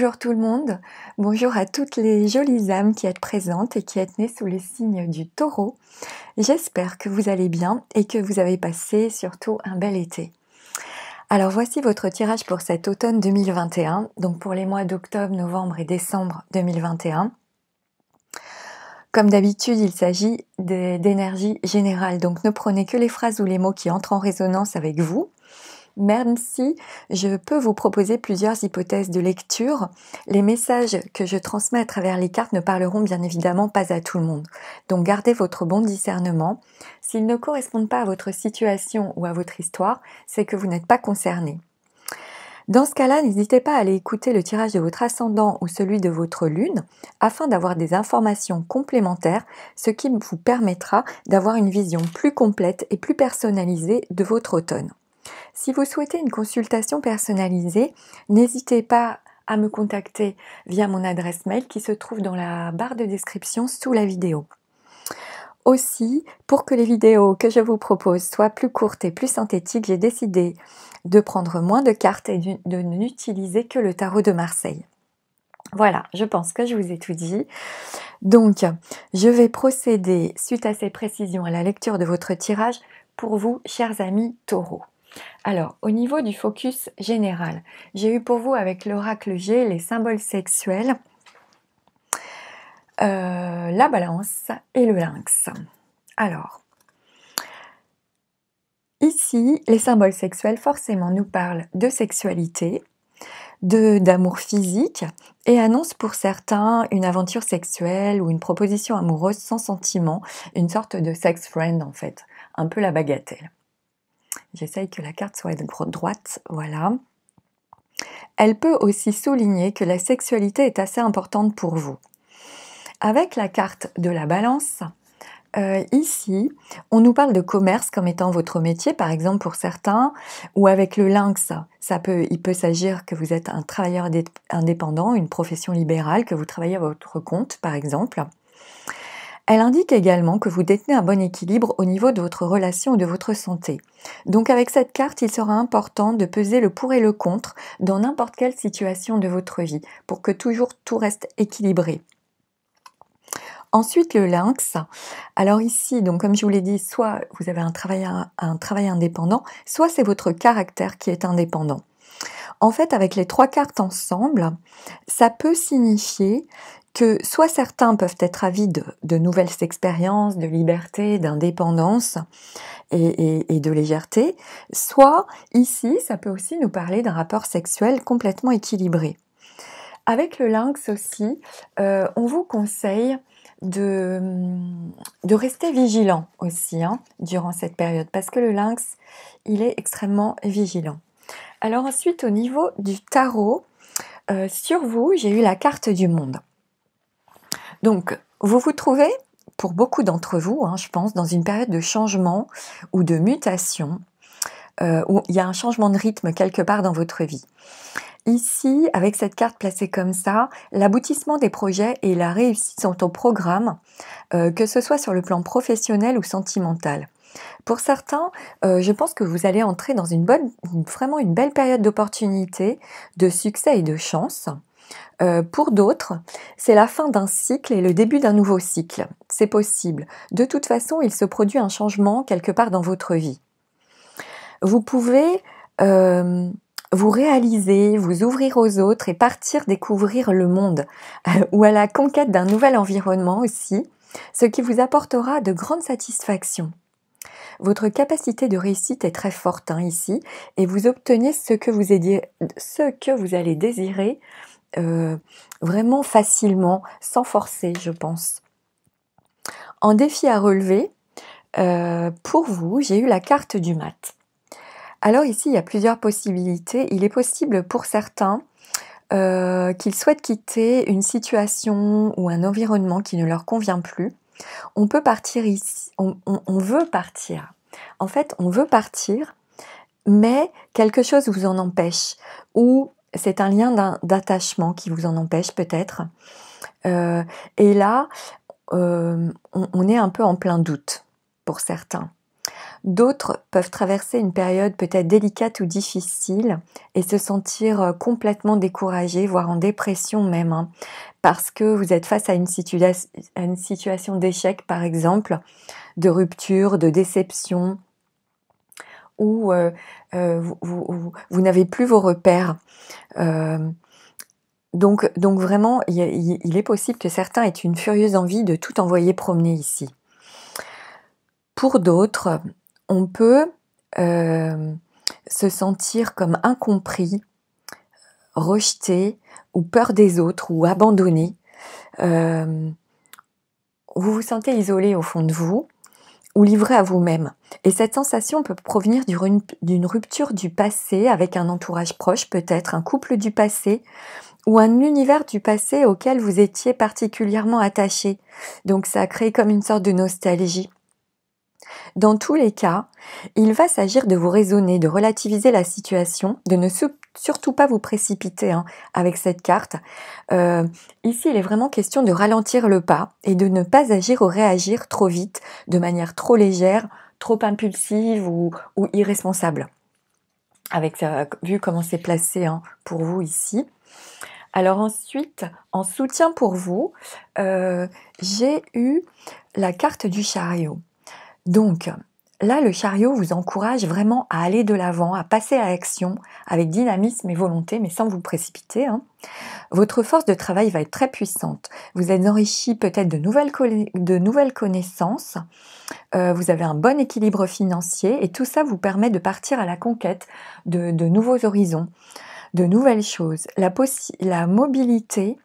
Bonjour tout le monde, bonjour à toutes les jolies âmes qui êtes présentes et qui êtes nées sous les signes du Taureau. J'espère que vous allez bien et que vous avez passé surtout un bel été. Alors voici votre tirage pour cet automne 2021, donc pour les mois d'octobre, novembre et décembre 2021. Comme d'habitude, il s'agit d'énergie générale, donc ne prenez que les phrases ou les mots qui entrent en résonance avec vous. Même si je peux vous proposer plusieurs hypothèses de lecture, les messages que je transmets à travers les cartes ne parleront bien évidemment pas à tout le monde. Donc gardez votre bon discernement. S'ils ne correspondent pas à votre situation ou à votre histoire, c'est que vous n'êtes pas concerné. Dans ce cas-là, n'hésitez pas à aller écouter le tirage de votre ascendant ou celui de votre lune afin d'avoir des informations complémentaires, ce qui vous permettra d'avoir une vision plus complète et plus personnalisée de votre automne. Si vous souhaitez une consultation personnalisée, n'hésitez pas à me contacter via mon adresse mail qui se trouve dans la barre de description sous la vidéo. Aussi, pour que les vidéos que je vous propose soient plus courtes et plus synthétiques, j'ai décidé de prendre moins de cartes et de n'utiliser que le tarot de Marseille. Voilà, je pense que je vous ai tout dit. Donc, je vais procéder, suite à ces précisions, à la lecture de votre tirage pour vous, chers amis taureaux. Alors, au niveau du focus général, j'ai eu pour vous avec l'oracle G les symboles sexuels, la balance et le lynx. Alors, ici, les symboles sexuels forcément nous parlent de sexualité, d'amour physique et annoncent pour certains une aventure sexuelle ou une proposition amoureuse sans sentiment, une sorte de sex friend en fait, un peu la bagatelle. J'essaye que la carte soit droite, voilà. Elle peut aussi souligner que la sexualité est assez importante pour vous. Avec la carte de la balance, ici, on nous parle de commerce comme étant votre métier, par exemple pour certains, ou avec le lynx, il peut s'agir que vous êtes un travailleur indépendant, une profession libérale, que vous travaillez à votre compte, par exemple. Elle indique également que vous détenez un bon équilibre au niveau de votre relation ou de votre santé. Donc avec cette carte, il sera important de peser le pour et le contre dans n'importe quelle situation de votre vie pour que toujours tout reste équilibré. Ensuite, le lynx. Alors ici, donc comme je vous l'ai dit, soit vous avez un travail indépendant, soit c'est votre caractère qui est indépendant. En fait, avec les trois cartes ensemble, ça peut signifier que soit certains peuvent être avides de nouvelles expériences, de liberté, d'indépendance et de légèreté, soit ici, ça peut aussi nous parler d'un rapport sexuel complètement équilibré. Avec le lynx aussi, on vous conseille de rester vigilant aussi durant cette période, parce que le lynx, il est extrêmement vigilant. Alors ensuite, au niveau du tarot, sur vous, j'ai eu la carte du monde. Donc, vous vous trouvez, pour beaucoup d'entre vous, je pense, dans une période de changement ou de mutation, où il y a un changement de rythme quelque part dans votre vie. Ici, avec cette carte placée comme ça, l'aboutissement des projets et la réussite sont au programme, que ce soit sur le plan professionnel ou sentimental. Pour certains, je pense que vous allez entrer dans vraiment une belle période d'opportunités, de succès et de chance. Pour d'autres, c'est la fin d'un cycle et le début d'un nouveau cycle. C'est possible. De toute façon, il se produit un changement quelque part dans votre vie. Vous pouvez vous réaliser, vous ouvrir aux autres et partir découvrir le monde ou à la conquête d'un nouvel environnement aussi, ce qui vous apportera de grandes satisfactions. Votre capacité de réussite est très forte ici et vous obtenez ce que vous allez désirer vraiment facilement, sans forcer, je pense. En défi à relever, pour vous, j'ai eu la carte du mat. Alors ici, il y a plusieurs possibilités. Il est possible pour certains qu'ils souhaitent quitter une situation ou un environnement qui ne leur convient plus. On peut partir ici, on veut partir. En fait, on veut partir, mais quelque chose vous en empêche, ou c'est un lien d'attachement qui vous en empêche peut-être. Et là, on est un peu en plein doute pour certains. D'autres peuvent traverser une période peut-être délicate ou difficile et se sentir complètement découragés, voire en dépression même, hein, parce que vous êtes face à à une situation d'échec, par exemple, de rupture, de déception, où vous n'avez plus vos repères. Donc vraiment, il est possible que certains aient une furieuse envie de tout envoyer promener ici. Pour d'autres, on peut se sentir comme incompris, rejeté, ou peur des autres, ou abandonné. Vous vous sentez isolé au fond de vous, ou livré à vous-même. Et cette sensation peut provenir d'une rupture du passé avec un entourage proche, peut-être un couple du passé, ou un univers du passé auquel vous étiez particulièrement attaché. Donc ça a créé comme une sorte de nostalgie. Dans tous les cas, il va s'agir de vous raisonner, de relativiser la situation, de ne surtout pas vous précipiter avec cette carte. Ici, il est vraiment question de ralentir le pas et de ne pas agir ou réagir trop vite, de manière trop légère, trop impulsive ou irresponsable. Vu comment c'est placé pour vous ici. Alors ensuite, en soutien pour vous, j'ai eu la carte du chariot. Donc là, le chariot vous encourage vraiment à aller de l'avant, à passer à l'action avec dynamisme et volonté, mais sans vous précipiter. Votre force de travail va être très puissante. Vous êtes enrichi peut-être de nouvelles connaissances. Vous avez un bon équilibre financier et tout ça vous permet de partir à la conquête de nouveaux horizons, de nouvelles choses. La mobilité,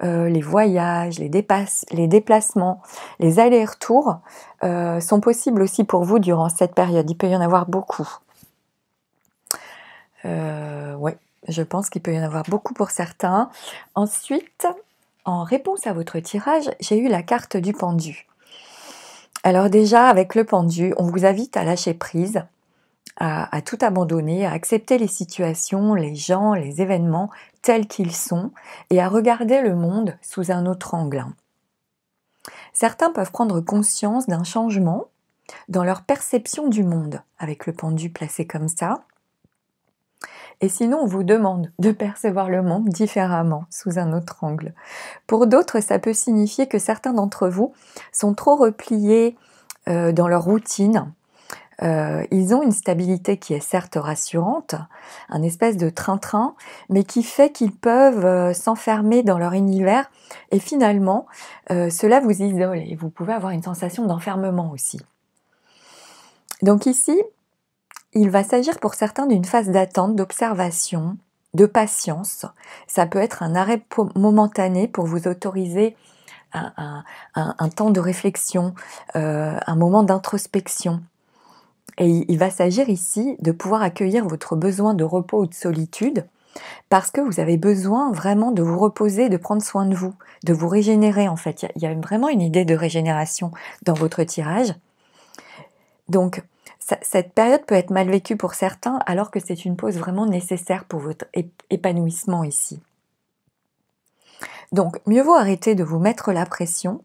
les voyages, les déplacements, les allers-retours sont possibles aussi pour vous durant cette période. Il peut y en avoir beaucoup. Oui, je pense qu'il peut y en avoir beaucoup pour certains. Ensuite, en réponse à votre tirage, j'ai eu la carte du pendu. Alors déjà, avec le pendu, on vous invite à lâcher prise, à tout abandonner, à accepter les situations, les gens, les événements tels qu'ils sont et à regarder le monde sous un autre angle. Certains peuvent prendre conscience d'un changement dans leur perception du monde avec le pendu placé comme ça. Et sinon, on vous demande de percevoir le monde différemment, sous un autre angle. Pour d'autres, ça peut signifier que certains d'entre vous sont trop repliés dans leur routine. Ils ont une stabilité qui est certes rassurante, un espèce de train-train, mais qui fait qu'ils peuvent s'enfermer dans leur univers et finalement, cela vous isole et vous pouvez avoir une sensation d'enfermement aussi. Donc ici, il va s'agir pour certains d'une phase d'attente, d'observation, de patience. Ça peut être un arrêt momentané pour vous autoriser un temps de réflexion, un moment d'introspection. Et il va s'agir ici de pouvoir accueillir votre besoin de repos ou de solitude parce que vous avez besoin vraiment de vous reposer, de prendre soin de vous régénérer en fait. Il y a vraiment une idée de régénération dans votre tirage. Donc, cette période peut être mal vécue pour certains alors que c'est une pause vraiment nécessaire pour votre épanouissement ici. Donc, mieux vaut arrêter de vous mettre la pression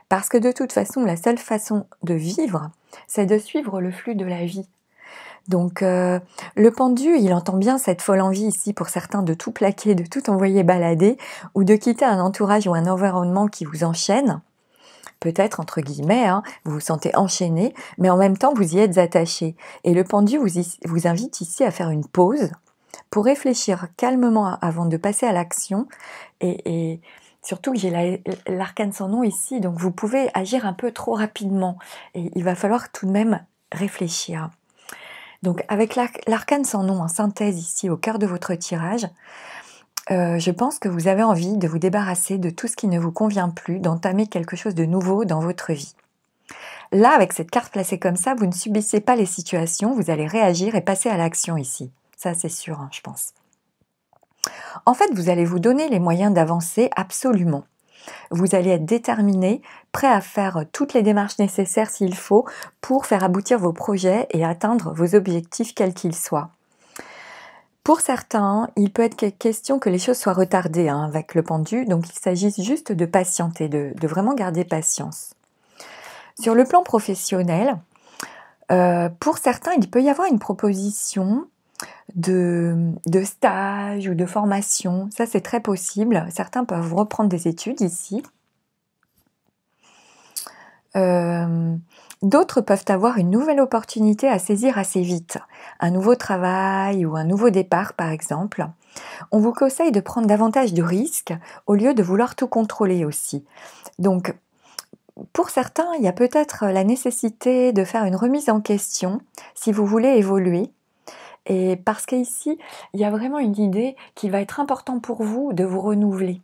parce que de toute façon, la seule façon de vivre, c'est de suivre le flux de la vie. Donc, le pendu, il entend bien cette folle envie ici pour certains de tout plaquer, de tout envoyer balader ou de quitter un entourage ou un environnement qui vous enchaîne. Peut-être, entre guillemets, vous vous sentez enchaîné, mais en même temps, vous y êtes attaché. Et le pendu vous invite ici à faire une pause pour réfléchir calmement avant de passer à l'action et surtout que j'ai l'arcane sans nom ici, donc vous pouvez agir un peu trop rapidement et il va falloir tout de même réfléchir. Donc avec l'arcane sans nom en synthèse ici au cœur de votre tirage, je pense que vous avez envie de vous débarrasser de tout ce qui ne vous convient plus, d'entamer quelque chose de nouveau dans votre vie. Là, avec cette carte placée comme ça, vous ne subissez pas les situations, vous allez réagir et passer à l'action ici. Ça, c'est sûr, je pense. En fait, vous allez vous donner les moyens d'avancer absolument. Vous allez être déterminé, prêt à faire toutes les démarches nécessaires s'il faut pour faire aboutir vos projets et atteindre vos objectifs quels qu'ils soient. Pour certains, il peut être question que les choses soient retardées avec le pendu, donc il s'agit juste de patienter, de vraiment garder patience. Sur le plan professionnel, Pour certains, il peut y avoir une proposition de stage ou de formation. Ça, c'est très possible. Certains peuvent reprendre des études ici. D'autres peuvent avoir une nouvelle opportunité à saisir assez vite. Un nouveau travail ou un nouveau départ, par exemple. On vous conseille de prendre davantage de risques au lieu de vouloir tout contrôler aussi. Donc, pour certains, il y a peut-être la nécessité de faire une remise en question si vous voulez évoluer. Et parce qu'ici, il y a vraiment une idée qu'il va être important pour vous de vous renouveler.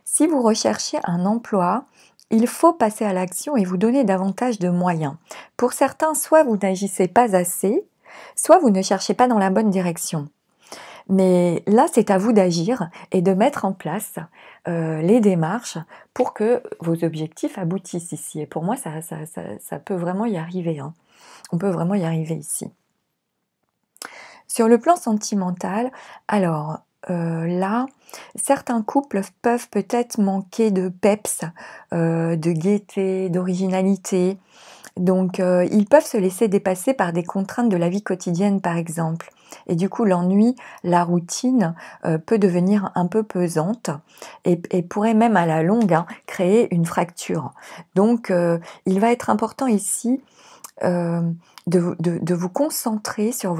Si vous recherchez un emploi, il faut passer à l'action et vous donner davantage de moyens. Pour certains, soit vous n'agissez pas assez, soit vous ne cherchez pas dans la bonne direction. Mais là, c'est à vous d'agir et de mettre en place les démarches pour que vos objectifs aboutissent ici. Et pour moi, ça peut vraiment y arriver, hein. On peut vraiment y arriver ici. Sur le plan sentimental, alors là, certains couples peuvent peut-être manquer de peps, de gaieté, d'originalité. Donc, ils peuvent se laisser dépasser par des contraintes de la vie quotidienne, par exemple. Et du coup, l'ennui, la routine peut devenir un peu pesante et pourrait même à la longue créer une fracture. Donc, il va être important ici de vous concentrer sur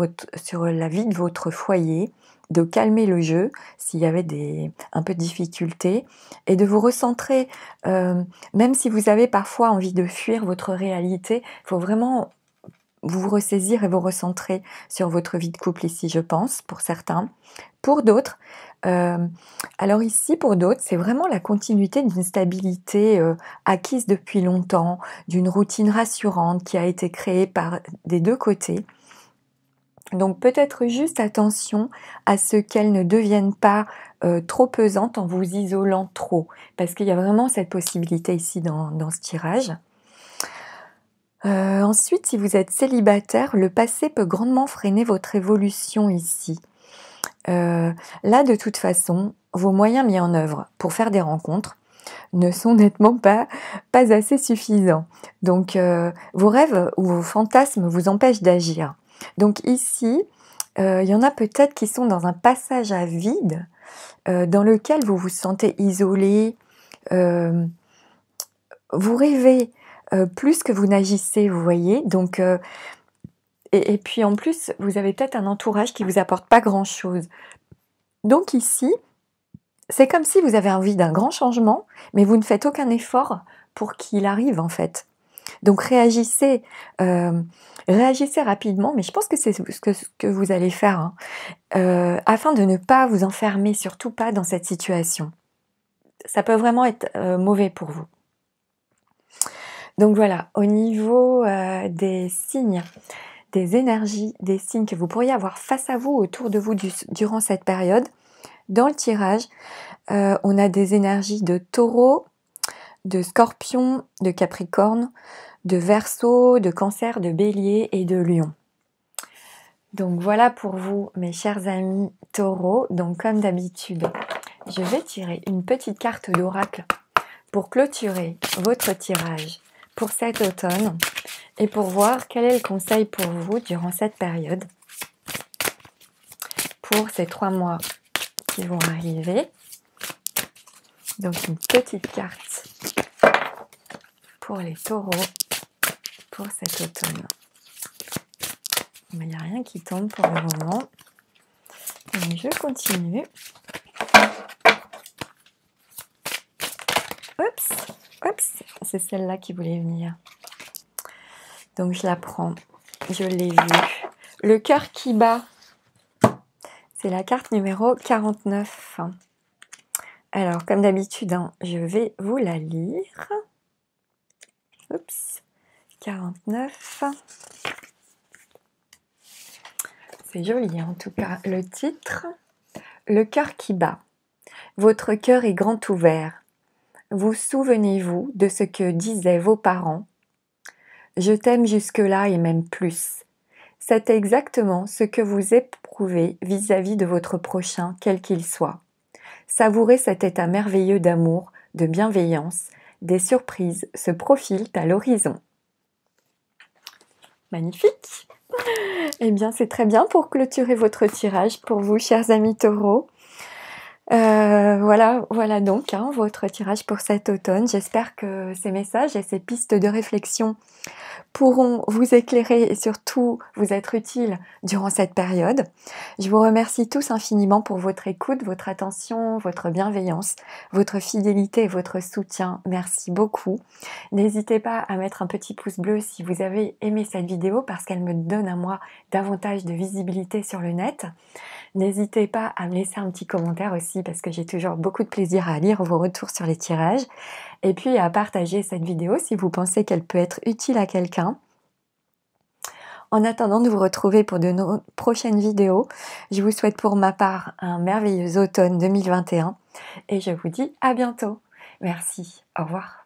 la vie de votre foyer, de calmer le jeu s'il y avait un peu de difficultés et de vous recentrer, même si vous avez parfois envie de fuir votre réalité, il faut vraiment vous ressaisir et vous recentrer sur votre vie de couple ici, je pense, pour certains. Pour d'autres, alors ici, pour d'autres, c'est vraiment la continuité d'une stabilité acquise depuis longtemps, d'une routine rassurante qui a été créée par des deux côtés. Donc peut-être juste attention à ce qu'elles ne deviennent pas trop pesantes en vous isolant trop, parce qu'il y a vraiment cette possibilité ici dans ce tirage. Ensuite, si vous êtes célibataire, le passé peut grandement freiner votre évolution ici. Là, de toute façon, vos moyens mis en œuvre pour faire des rencontres ne sont nettement pas assez suffisants. Donc, vos rêves ou vos fantasmes vous empêchent d'agir. Donc ici, il y en a peut-être qui sont dans un passage à vide, dans lequel vous vous sentez isolé, vous rêvez plus que vous n'agissez, vous voyez. Donc, et puis en plus, vous avez peut-être un entourage qui vous apporte pas grand-chose. Donc ici, c'est comme si vous avez envie d'un grand changement, mais vous ne faites aucun effort pour qu'il arrive en fait. Donc réagissez rapidement, mais je pense que c'est ce que vous allez faire, hein, afin de ne pas vous enfermer, surtout pas dans cette situation. Ça peut vraiment être mauvais pour vous. Donc voilà, au niveau des signes, des énergies, des signes que vous pourriez avoir face à vous, autour de vous durant cette période, dans le tirage, on a des énergies de Taureau, de Scorpion, de Capricorne, de Verseau, de Cancer, de Bélier et de Lion. Donc voilà pour vous, mes chers amis Taureau. Donc comme d'habitude, je vais tirer une petite carte d'oracle pour clôturer votre tirage pour cet automne et pour voir quel est le conseil pour vous durant cette période, pour ces 3 mois qui vont arriver. Donc une petite carte pour les taureaux pour cet automne. Mais il n'y a rien qui tombe pour le moment. Donc je continue. Oups, c'est celle-là qui voulait venir. Donc je la prends. Je l'ai vue. Le cœur qui bat. C'est la carte numéro 49. Alors, comme d'habitude, je vais vous la lire. Oups, 49. C'est joli, en tout cas. Le titre, le cœur qui bat. Votre cœur est grand ouvert. Vous souvenez-vous de ce que disaient vos parents? Je t'aime jusque-là et même plus. C'est exactement ce que vous éprouvez vis-à-vis de votre prochain, quel qu'il soit. Savourez cet état merveilleux d'amour, de bienveillance. Des surprises se profilent à l'horizon. Magnifique! Eh bien, c'est très bien pour clôturer votre tirage pour vous, chers amis taureaux. Voilà donc votre tirage pour cet automne. J'espère que ces messages et ces pistes de réflexion pourront vous éclairer et surtout vous être utiles durant cette période. Je vous remercie tous infiniment pour votre écoute, votre attention, votre bienveillance, votre fidélité et votre soutien. Merci beaucoup. N'hésitez pas à mettre un petit pouce bleu si vous avez aimé cette vidéo parce qu'elle me donne à moi davantage de visibilité sur le net. N'hésitez pas à me laisser un petit commentaire aussi parce que j'ai toujours beaucoup de plaisir à lire vos retours sur les tirages et puis à partager cette vidéo si vous pensez qu'elle peut être utile à quelqu'un. En attendant de vous retrouver pour de prochaines vidéos, je vous souhaite pour ma part un merveilleux automne 2021 et je vous dis à bientôt. Merci, au revoir.